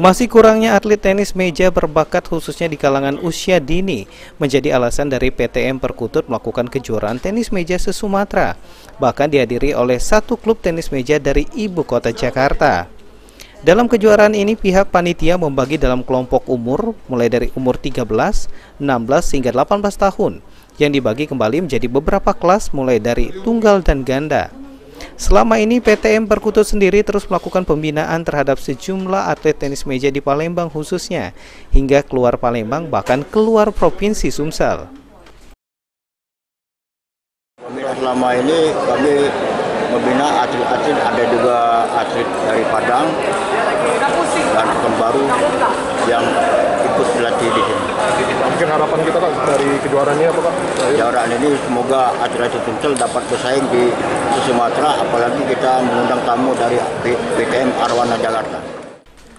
Masih kurangnya atlet tenis meja berbakat khususnya di kalangan usia dini menjadi alasan dari PTM Perkutut melakukan kejuaraan tenis meja se-Sumatera, bahkan dihadiri oleh satu klub tenis meja dari ibu kota Jakarta. Dalam kejuaraan ini pihak panitia membagi dalam kelompok umur mulai dari umur 13, 16 hingga 18 tahun yang dibagi kembali menjadi beberapa kelas mulai dari tunggal dan ganda. Selama ini PTM Perkutut sendiri terus melakukan pembinaan terhadap sejumlah atlet tenis meja di Palembang khususnya, hingga keluar Palembang bahkan keluar Provinsi Sumsel. Selama ini kami membina atlet-atlet, ada juga atlet dari Padang dan Pekanbaru yang ikut berlatih di sini. Mungkin harapan kita Pak dari kejuaraan ini apa Pak? Kejuaraan ini semoga atlet-atlet Sumsel dapat bersaing di Sumatera, apalagi kita mengundang tamu dari PTM Arwana Jakarta.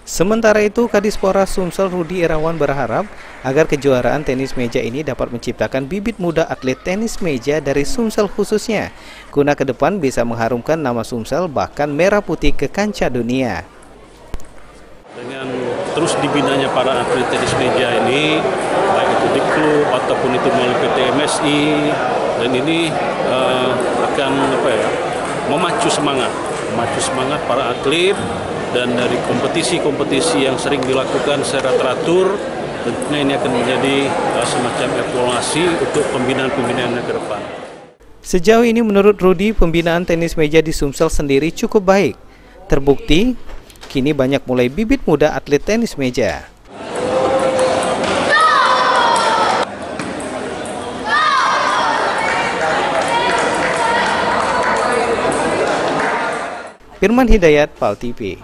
Sementara itu, Kadispora Sumsel Rudi Irawan berharap agar kejuaraan tenis meja ini dapat menciptakan bibit muda atlet tenis meja dari Sumsel khususnya, guna ke depan bisa mengharumkan nama Sumsel bahkan merah putih ke kancah dunia. Dengan terus dibinanya para atlet tenis meja ini, baik itu di klub ataupun itu melalui PT MSI, dan ini akan memacu semangat para atlet, dan dari kompetisi-kompetisi yang sering dilakukan secara teratur, tentunya ini akan menjadi semacam evaluasi untuk pembinaan-pembinaan ke depan. Sejauh ini menurut Rudi, pembinaan tenis meja di Sumsel sendiri cukup baik. Terbukti, kini banyak mulai bibit muda atlet tenis meja. Firman Hidayat, PAL TV.